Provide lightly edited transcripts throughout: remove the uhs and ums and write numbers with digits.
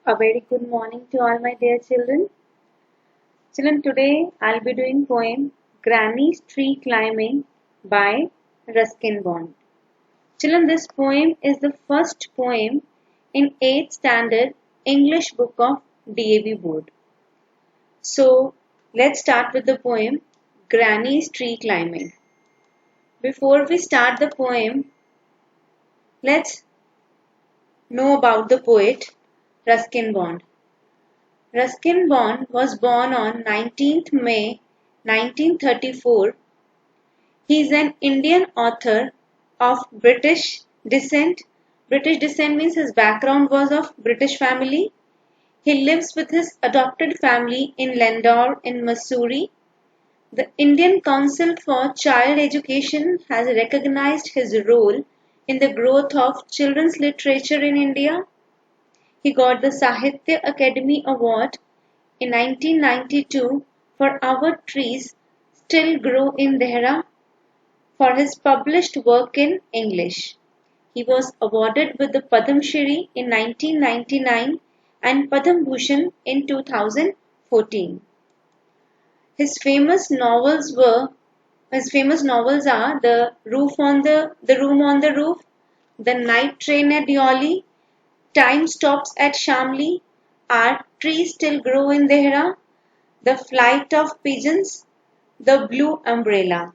A very good morning to all my dear children. Children, today I'll be doing poem Granny's Tree Climbing by Ruskin. Children, this poem is the first poem in 8th standard English book of DAV board. So let's start with the poem Granny's Tree Climbing. Before we start the poem, let's know about the poet Ruskin Bond. Ruskin Bond was born on 19th May 1934. He is an Indian author of British descent. British descent means his background was of British family. He lives with his adopted family in Landor in Missouri. The Indian Council for Child Education has recognized his role in the growth of children's literature in India. He got the Sahitya Academy Award in 1992 for Our Trees Still Grow in Dehra for his published work in English. He was awarded with the Padma Shri in 1999 and Padma Bhushan in 2014. His famous novels are The Room on the Roof, The Night Train at Yoli, Time Stops at Shamli, Our Trees Still Grow in Dehra, The Flight of Pigeons, The Blue Umbrella.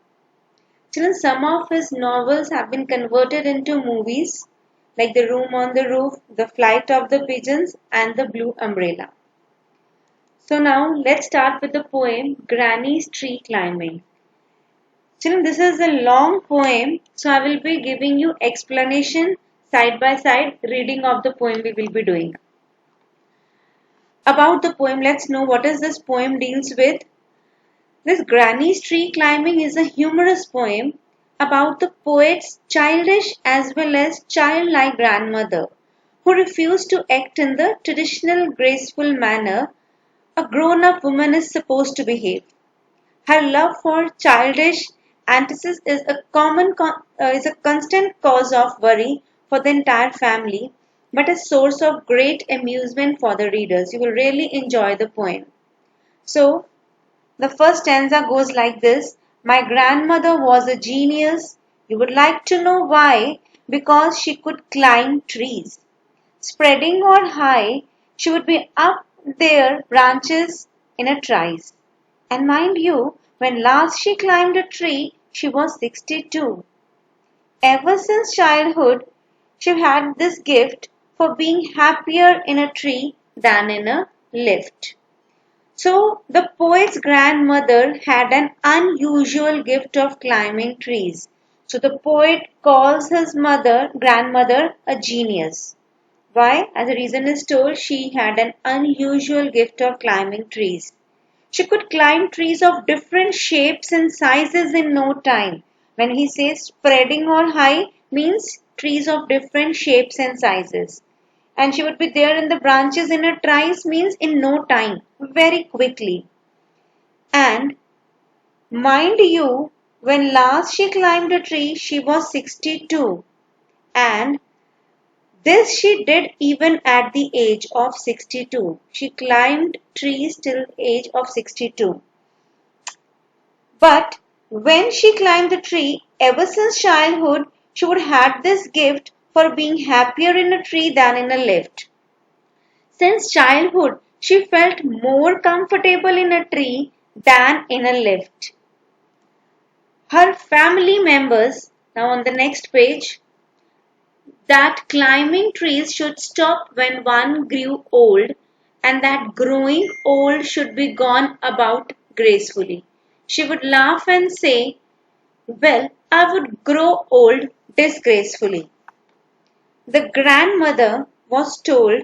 Children, some of his novels have been converted into movies like The Room on the Roof, The Flight of the Pigeons and The Blue Umbrella. So now let's start with the poem Granny's Tree Climbing. Children, this is a long poem, so I will be giving you explanation side by side reading of the poem we will be doing. About the poem, let's know what is this poem deals with. This Granny's Tree Climbing is a humorous poem about the poet's childish as well as childlike grandmother who refused to act in the traditional graceful manner a grown-up woman is supposed to behave. Her love for childish antics is a constant cause of worry for the entire family, but a source of great amusement for the readers. You will really enjoy the poem. So, the first stanza goes like this. My grandmother was a genius. You would like to know why? Because she could climb trees. Spreading or high, she would be up their branches in a trice. And mind you, when last she climbed a tree, she was 62. Ever since childhood, she had this gift for being happier in a tree than in a lift. So, the poet's grandmother had an unusual gift of climbing trees. So, the poet calls his grandmother, a genius. Why? As the reason is told, she had an unusual gift of climbing trees. She could climb trees of different shapes and sizes in no time. When he says spreading or high, means trees of different shapes and sizes. And she would be there in the branches in a trice, means in no time, very quickly. And mind you, when last she climbed a tree, she was 62. And this she did even at the age of 62. She climbed trees till age of 62. But when she climbed the tree, ever since childhood, she would have this gift for being happier in a tree than in a lift. Since childhood, she felt more comfortable in a tree than in a lift. Her family members, now on the next page, that climbing trees should stop when one grew old and that growing old should be gone about gracefully. She would laugh and say, well, I would grow old disgracefully. The grandmother was told,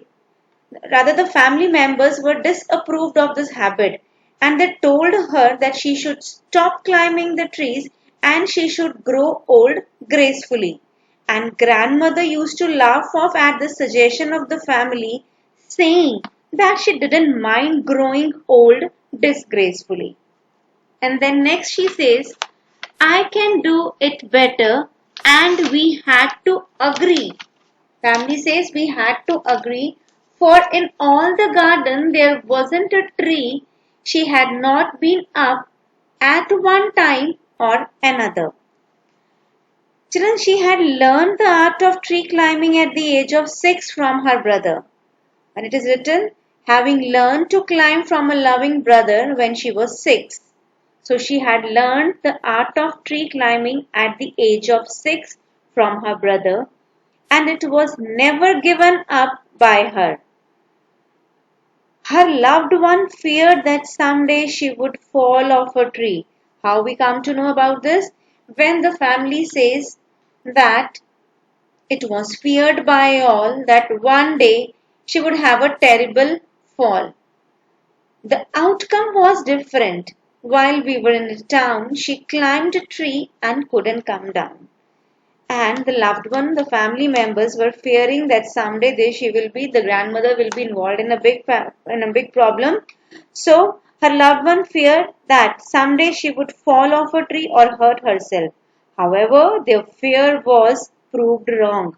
rather the family members were disapproved of this habit and they told her that she should stop climbing the trees and she should grow old gracefully. And grandmother used to laugh off at the suggestion of the family, saying that she didn't mind growing old disgracefully. And then next she says, I can do it better and we had to agree. Family says we had to agree For in all the garden there wasn't a tree she had not been up at one time or another. Children, she had learned the art of tree climbing at the age of 6 from her brother. And it is written, having learned to climb from a loving brother when she was 6. So she had learned the art of tree climbing at the age of 6 from her brother, and it was never given up by her. Her loved one feared that someday she would fall off a tree. How we come to know about this? When the family says that it was feared by all that one day she would have a terrible fall. The outcome was different. While we were in the town, she climbed a tree and couldn't come down. And the loved one, the family members were fearing that someday the grandmother will be involved in a big problem. So her loved one feared that someday she would fall off a tree or hurt herself. However, their fear was proved wrong.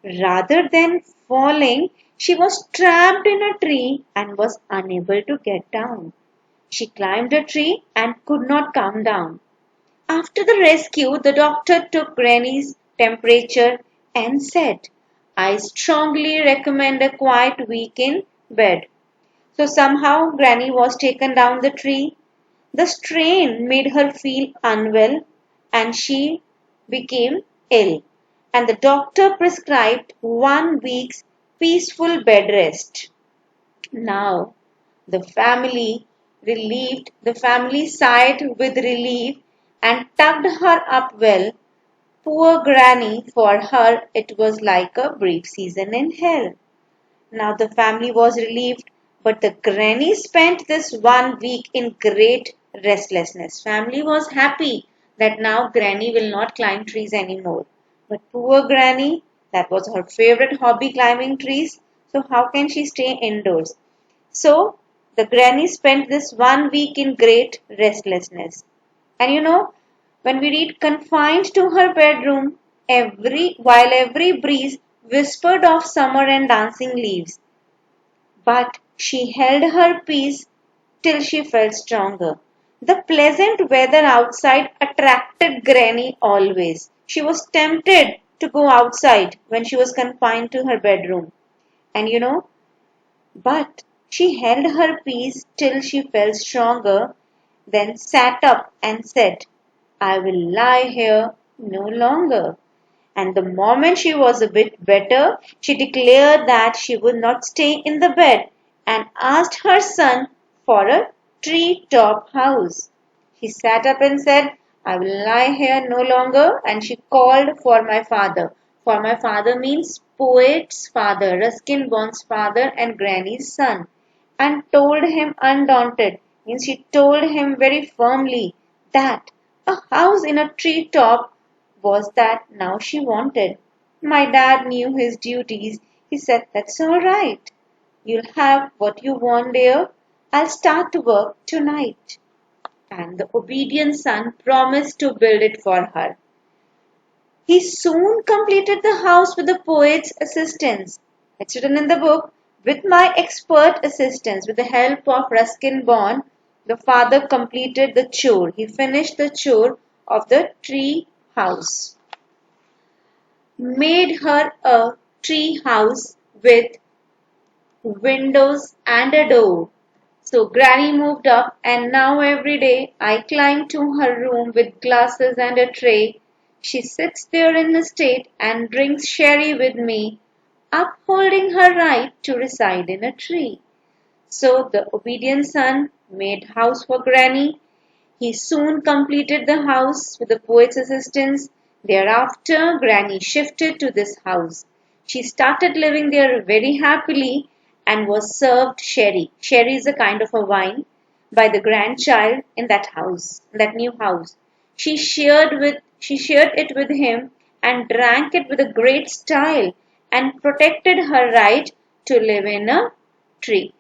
Rather than falling, she was trapped in a tree and was unable to get down. She climbed a tree and could not come down. After the rescue, the doctor took Granny's temperature and said, I strongly recommend a quiet week in bed. So somehow Granny was taken down the tree. The strain made her feel unwell and she became ill. And the doctor prescribed 1 week's peaceful bed rest. Now the family sighed with relief and tucked her up well. Poor Granny, for her it was like a brief season in hell. Now the family was relieved, but the Granny spent this 1 week in great restlessness. Family was happy that now Granny will not climb trees anymore. But poor Granny, that was her favorite hobby, climbing trees. So how can she stay indoors? So the Granny spent this 1 week in great restlessness. And when we read confined to her bedroom, while every breeze whispered of summer and dancing leaves. But she held her peace till she felt stronger. The pleasant weather outside attracted Granny always. She was tempted to go outside when she was confined to her bedroom. And but she held her peace till she felt stronger, then sat up and said, I will lie here no longer. And the moment she was a bit better, she declared that she would not stay in the bed and asked her son for a tree-top house. She sat up and said, I will lie here no longer, and she called for my father. For my father means poet's father, Ruskin Bond's father and Granny's son, and told him undaunted, means she told him very firmly that a house in a tree top was that now she wanted. My dad knew his duties. He said, that's all right. You'll have what you want, dear. I'll start to work tonight. And the obedient son promised to build it for her. He soon completed the house with the poet's assistance. It's written in the book, with my expert assistance, with the help of Ruskin Bond, the father completed the chore. He finished the chore of the tree house. Made her a tree house with windows and a door. So Granny moved up, and now every day I climb to her room with glasses and a tray. She sits there in the state and drinks sherry with me, upholding her right to reside in a tree. So the obedient son made house for Granny. He soon completed the house with the poet's assistance. Thereafter, Granny shifted to this house. She started living there very happily and was served sherry. Sherry is a kind of a wine by the grandchild in that house, in that new house. She shared it with him and drank it with a great style and protected her right to live in a tree.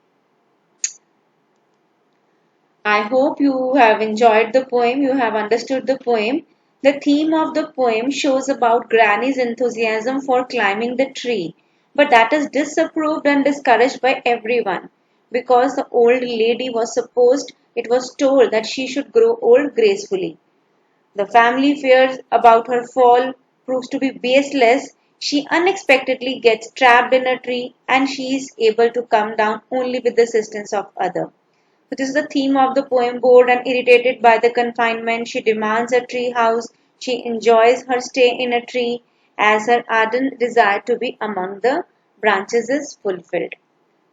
I hope you have enjoyed the poem, you have understood the poem. The theme of the poem shows about Granny's enthusiasm for climbing the tree. but that is disapproved and discouraged by everyone because the old lady was supposed, it was told that she should grow old gracefully. The family fears about her fall proves to be baseless. She unexpectedly gets trapped in a tree and she is able to come down only with the assistance of others. So this is the theme of the poem. Bored and irritated by the confinement, she demands a tree house. She enjoys her stay in a tree as her ardent desire to be among the branches is fulfilled.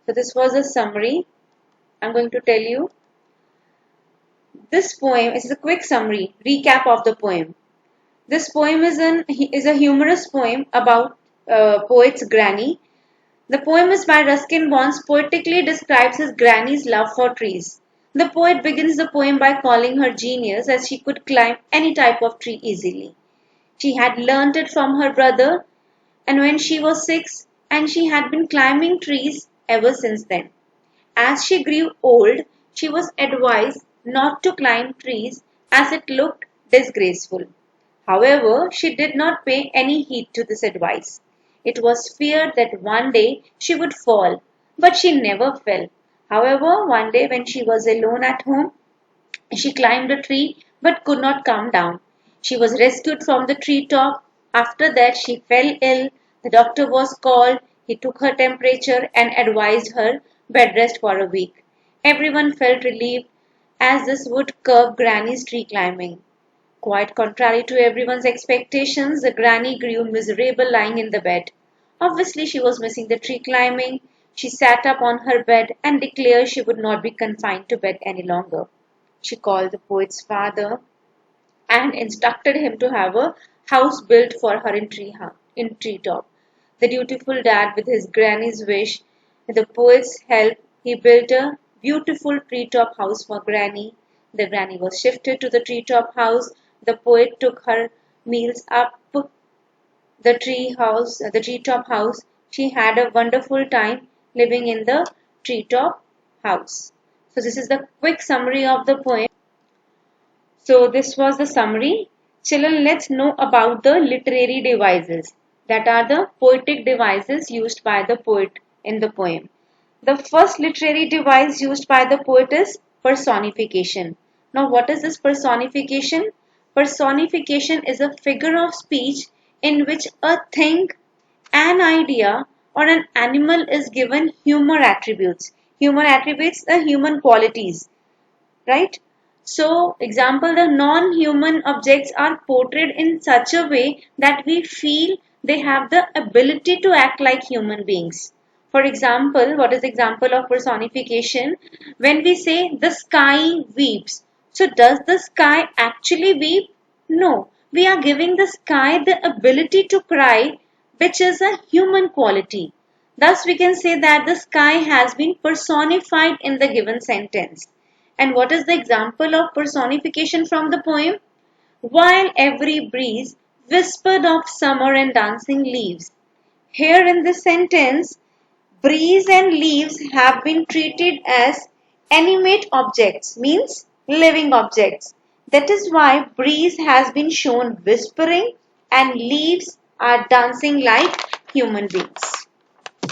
So this was a summary. I'm going to tell you this poem is a quick summary, recap of the poem. This poem is a humorous poem about poet's granny. The poem is by Ruskin Bonds poetically describes his granny's love for trees. The poet begins the poem by calling her genius as she could climb any type of tree easily. She had learnt it from her brother and when she was 6 and she had been climbing trees ever since then. As she grew old, she was advised not to climb trees as it looked disgraceful. However, she did not pay any heed to this advice. It was feared that one day she would fall, but she never fell. However, one day when she was alone at home, she climbed a tree but could not come down. She was rescued from the tree top. After that, she fell ill. The doctor was called. He took her temperature and advised her bed rest for a week. Everyone felt relieved as this would curb Granny's tree climbing. Quite contrary to everyone's expectations, the granny grew miserable lying in the bed. Obviously, she was missing the tree climbing. She sat up on her bed and declared she would not be confined to bed any longer. She called the poet's father and instructed him to have a house built for her in treetop. The dutiful dad, with his granny's wish, with the poet's help, he built a beautiful treetop house for Granny. The granny was shifted to the treetop house. The poet took her meals up the treetop house. She had a wonderful time living in the treetop house. So this is the quick summary of the poem. So this was the summary. Children, let's know about the literary devices that are the poetic devices used by the poet in the poem. The first literary device used by the poet is personification. Now what is this personification? Personification is a figure of speech in which a thing, an idea or an animal is given human attributes. Human attributes are human qualities, right? So, example, the non-human objects are portrayed in such a way that we feel they have the ability to act like human beings. For example, what is the example of personification? When we say the sky weeps. So, does the sky actually weep? No. We are giving the sky the ability to cry, which is a human quality. Thus, we can say that the sky has been personified in the given sentence. And what is the example of personification from the poem? While every breeze whispered of summer and dancing leaves. Here in this sentence, breeze and leaves have been treated as animate objects, means living objects. That is why breeze has been shown whispering and leaves are dancing like human beings.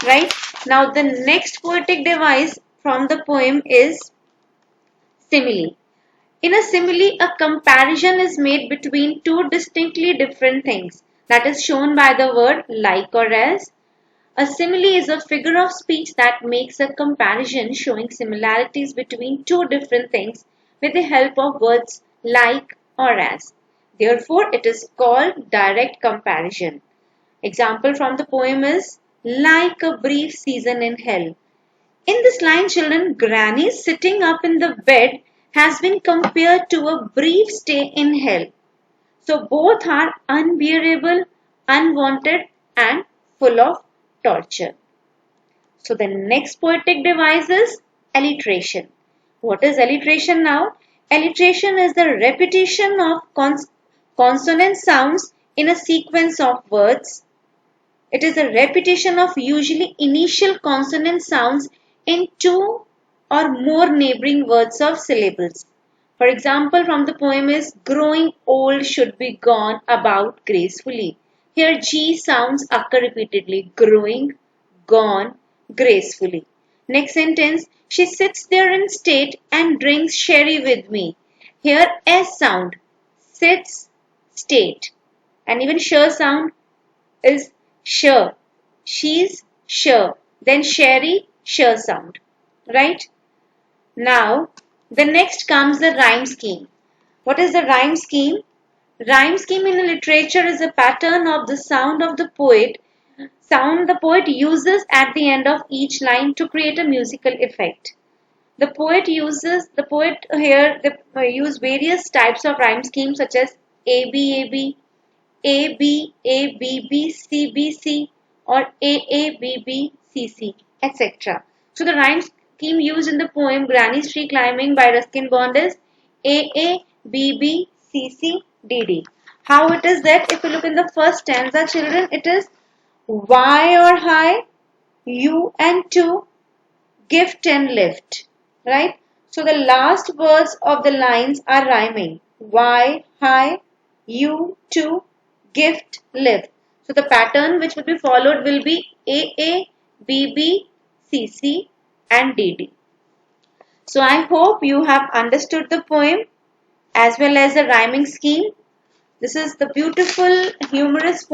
Right? Now the next poetic device from the poem is simile. In a simile, a comparison is made between two distinctly different things that is shown by the word like or as. A simile is a figure of speech that makes a comparison showing similarities between two different things with the help of words like or as. Therefore, it is called direct comparison. Example from the poem is like a brief season in hell. In this line, children, Granny sitting up in the bed has been compared to a brief stay in hell. So both are unbearable, unwanted and full of torture. So the next poetic device is alliteration. What is alliteration now? Alliteration is the repetition of consonant sounds in a sequence of words. It is a repetition of usually initial consonant sounds in two or more neighboring words of syllables. For example, from the poem is growing old should be gone about gracefully. Here G sounds occur repeatedly. Growing, gone gracefully. Next sentence, she sits there in state and drinks sherry with me. Here S sound, sits, state. And even sh sound is sh. She's sh. Then sherry, sh sound. Right? Now, the next comes the rhyme scheme. What is the rhyme scheme? Rhyme scheme in literature is a pattern of the sound of the poet, sound the poet uses at the end of each line to create a musical effect. The poet here they use various types of rhyme schemes such as A B A B, A B A B B C B C, or A B B C C, etc. So the rhyme scheme used in the poem Granny's Tree Climbing by Ruskin Bond is A B B C C D D. How it is that if you look in the first stanza, children, it is Y or high, U and two, gift and lift, right? So the last words of the lines are rhyming. Y, high, U, two, gift, lift. So the pattern which will be followed will be A, B, B, C, C and D, D. So I hope you have understood the poem as well as the rhyming scheme. This is the beautiful, humorous